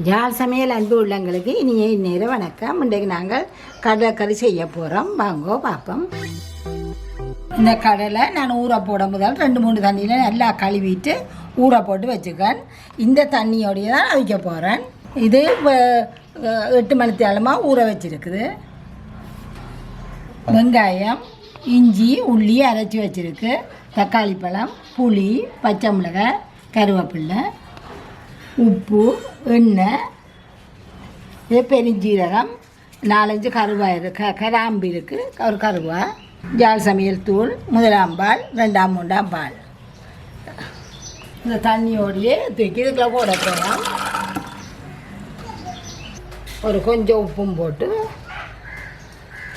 யாழ் சமையல் அன்பு உள்ளங்களுக்கு இனிய இந்நேரம் வணக்கம். இன்றைக்கு நாங்கள் கடலை கறி செய்ய போகிறோம். வாங்கோ பார்ப்போம். இந்த கடலை நான் ஊற போட முதல் 2-3 தண்ணியில் நல்லா கழுவிட்டு ஊற போட்டு வச்சுக்கேன். இந்த தண்ணியோடைய தான் அவிக்க போகிறேன். இது 8 மணி தேலமாக ஊற வச்சுருக்குது. வெங்காயம், இஞ்சி, உள்ளி அரைச்சி வச்சுருக்கு. தக்காளி பழம், புளி, பச்சை மிளகாய், கருவேப்பில்லை, உப்பு, எண்ணெய், பெருஞ்சீரகம், 4-5 கருவாய் கிராம்பு இருக்குது, ஒரு கருவாய், யாழ் சமையல் தூள், 1ஆம் பால், 2ஆம் 3ஆம் பால். இந்த தண்ணியோடையே தூக்கி இதுக்குள்ள போட போகிறோம். ஒரு கொஞ்சம் உப்பும் போட்டு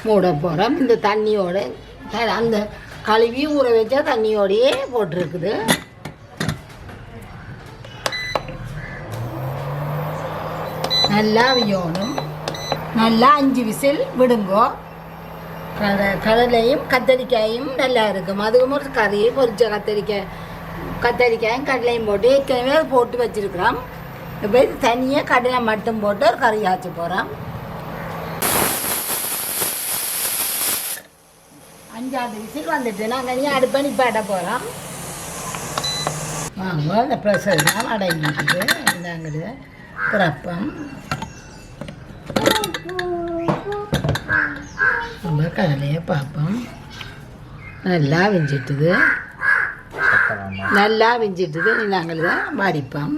மூட போகிறோம். இந்த தண்ணியோட அந்த கழுவி ஊற வச்சா தண்ணியோடையே போட்டிருக்குது. நல்லா வியோணும். நல்லா 5 விசில் விடுங்கோ. கடலையும் கத்தரிக்காயும் நல்லா இருக்கும். அதுவும் ஒரு கறி பொரிச்ச கத்தரிக்காயும் கடலையும் போட்டு ஏற்கனவே போட்டு வச்சுருக்கிறோம். இப்போ தனியாக கடலை மட்டும் போட்டு ஒரு கறி ஆச்சு போகிறோம். 5ஆவது விசில் வந்துட்டு நாங்கள் நீ அடுப்பை நிப்பாட்ட போகிறோம். வாங்க, அந்த ப்ரெஷர்லாம் அடங்கிட்டு இந்தாங்குது பிறப்பம். நம்ம கடலையை பார்ப்போம். நல்லா விஞ்சிட்டுது, நல்லா விஞ்சிட்டுது. நாங்கள் தான் வடிப்போம்.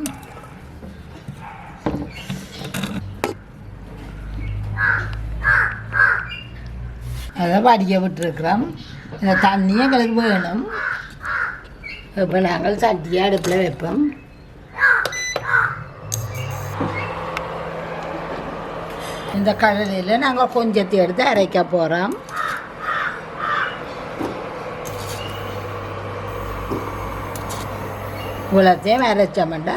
அதை வடிக்க விட்டுருக்குறோம். இந்த தண்ணியை எங்களுக்கு வேணும். இப்போ நாங்கள் சட்டியை அடுப்பில் வைப்போம். இந்த கடலையில் நாங்கள் கொஞ்சத்தை எடுத்து அரைக்க போகிறோம். இவ்வளோத்தையும் அரைச்சோம்னா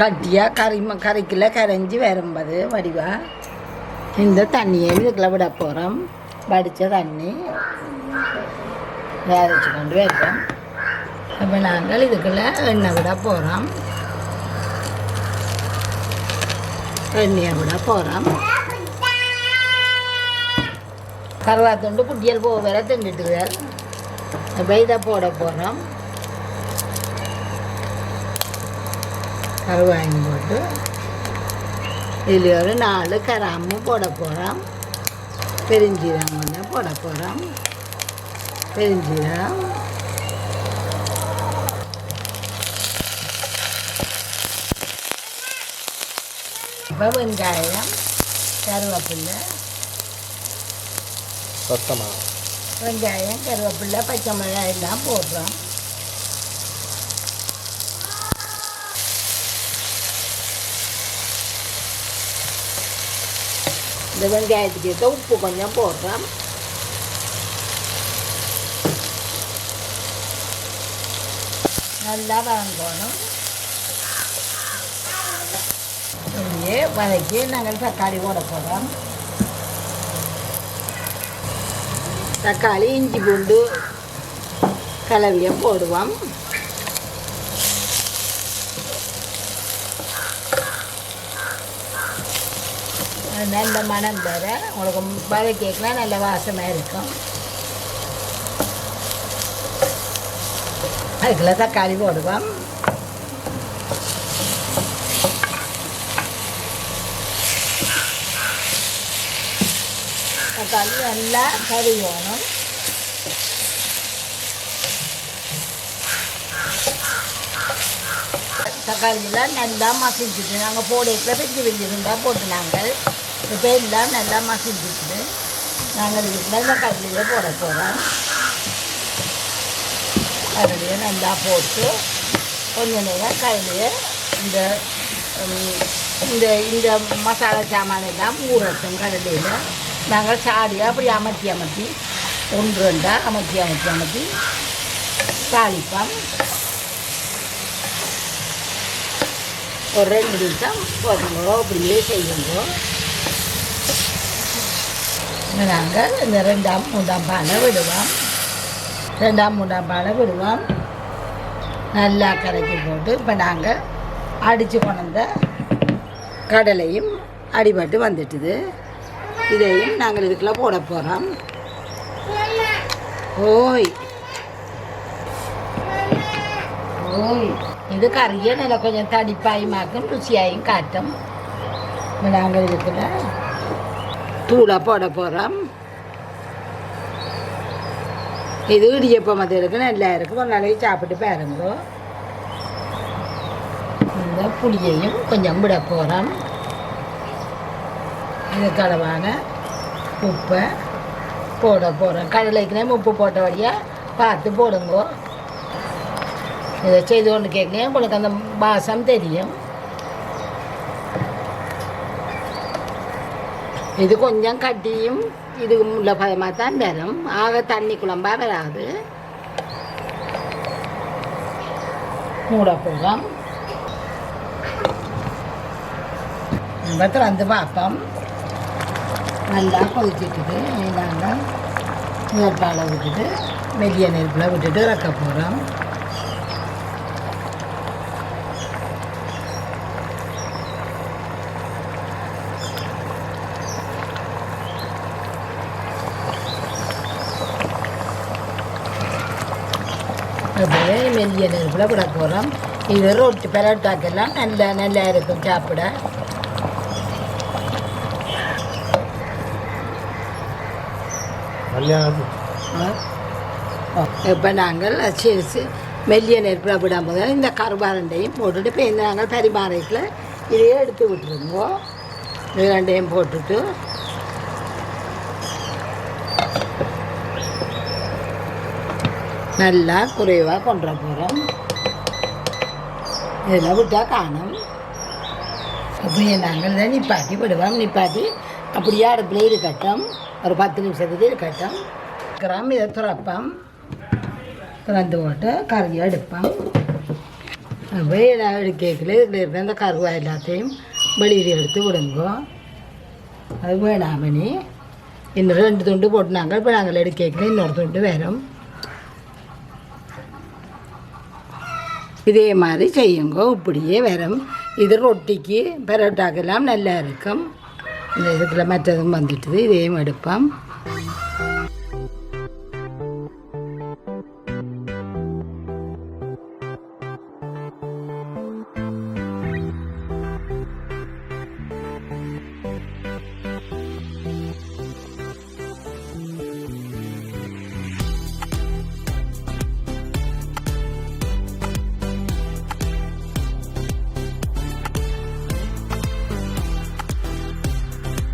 கட்டியாக கறிக்குள்ள கரைஞ்சி வரும்போது வடிவா இந்த தண்ணியை இதுக்குள்ள விட போகிறோம். வடித்த தண்ணி அரைச்சி கொண்டு வைப்போம். இப்போ நாங்கள் இதுக்குள்ள எண்ணெய் விட போகிறோம். எண்ணெயை விட போகிறோம். கருவாத்துண்டு குட்டியல் போ வேற திண்டுட்டுருக்கார். இப்போ இதை போட போகிறோம். கருவாயும் போட்டு இதில் ஒரு 4 கிராம்பு போட போகிறோம். பெருஞ்சீரகம் ஒன்று போட போகிறோம். பெருஞ்சீரகம், இப்போ வெங்காயம், கருவேப்பில்லை, வெங்காயம், கருவேப்பில்லை, பச்சை மிளகாய் எல்லாம் போடுறோம். இந்த வெங்காயத்துக்கு ஏற்ற உப்பு கொஞ்சம் போடுறோம். நல்லா வதங்கணும். அப்படியே வதக்கி நாங்கள் தக்காளி போட போகிறோம். தக்காளி, இஞ்சி பூண்டு கலவையை போடுவோம். நல்ல மனம் தர உங்களுக்கு வதக்கிக்கலாம், நல்ல வாசமாக இருக்கும். அதுக்குள்ள தக்காளி போடுவோம். தக்காளி நல்லா கறியணும். தக்காளியெல்லாம் நல்லா மசிஞ்சிட்டு நாங்கள் போடையில் பெஞ்சு வெஞ்சிருந்தால் போட்டு நாங்கள் இப்போ எல்லாம் நல்லா மசிஞ்சிட்டு நாங்கள் இதுக்குள்ள இந்த கடலையை போட போகிறோம். கடலையை நல்லா போட்டு கொஞ்சம் நேரம் கடலையை இந்த இந்த இந்த மசாலா சாமானெல்லாம் ஊறட்டும். கடலையில் நாங்கள் சாடியாக அப்படி அமர்த்தி 1-2 அமர்த்தி தாளிப்போம். ஒரு 2 நிமிஷம் போடுங்கோ. அப்படியே செய்யுங்கோ. நாங்கள் இந்த 2ஆம் 3ஆம் பாலை விடுவோம். 2ஆம் 3ஆம் பாலை விடுவோம். நல்லா கரைச்சி போட்டு இப்போ நாங்கள் அடித்து கொண்ட கடலையும் அடிபட்டு வந்துட்டுது. இதையும் நாங்கள் இதுக்குள்ளே போட போகிறோம். ஓய் ஓய் இது கறியை நல்லா கொஞ்சம் தடிப்பாயுமாக்கும் ருசியாயும் காட்டும். நாங்கள் இதுக்குள்ள தூளை போட போகிறோம். இது இடியப்பம் அது இருக்குது, நல்லா இருக்குது. ஒரு நாளைக்கு சாப்பிட்டு பாருங்க. இந்த புளியையும் கொஞ்சம் விட போகிறோம். இதுக்கு அளவான உப்பை போட போகிறோம். கடலைக்குனே உப்பு போட்டபடியாக பார்த்து போடுங்க. இதை செய்து கொண்டு கேட்குங்க, உங்களுக்கு அந்த வாசம் தெரியும். இது கொஞ்சம் கட்டியும் இது உள்ள பதமாக தான் வரும். ஆக தண்ணி குழம்பா வராது. மூட போகிறோம். வந்து பார்ப்போம். நல்லா கொதிச்சுட்டுது. நாங்கள் முதற்பாலை விட்டுட்டு மெல்லிய நெருப்பில் விட்டுட்டு இறக்க போகிறோம். அப்படியே மெல்லிய நெருப்பில் விட போகிறோம். இது ரொட்டி பரோட்டாக்கெல்லாம் நல்லா இருக்கும் சாப்பிட. இப்போ நாங்கள் மெல்லிய நெருப்பில் விடும்போது இந்த கருவாரண்டையும் போட்டுட்டு இப்போ இந்த நாங்கள் பரிமாறைக்குள்ள இதையே எடுத்து விட்டுருவோம். இது ரெண்டையும் போட்டுட்டு நல்லா குறைவாக கொண்டு போகிறோம். இதெல்லாம் விட்டால் காணும். அப்படியே நாங்கள் தான் நிப்பாட்டி விடுவோம். நிப்பாட்டி அப்படியே அடுப்பில் இருக்கட்டும். ஒரு 10 நிமிஷத்துக்கு இருக்கட்டும். கிராம் இதை துறப்போம். திறந்து போட்டு கறியை எடுப்போம். அப்படியே எல்லாம் எடுக்கல இதில் இருக்க அந்த கருவா எல்லாத்தையும் வெளியில் எடுத்து விடுங்க. அது வேணாமணி இன்னும் 2 துண்டு போட்டுனாங்க. இப்போ நாங்கள் எடுக்கல இன்னொரு துண்டு வரும். இதே மாதிரி செய்யுங்க. இப்படியே வரும். இது ரொட்டிக்கு பரோட்டாக்கெல்லாம் நல்லா இருக்கும். இந்த இதுக்குள்ள மற்றதும் வந்துட்டுது. இதையும் எடுப்போம்.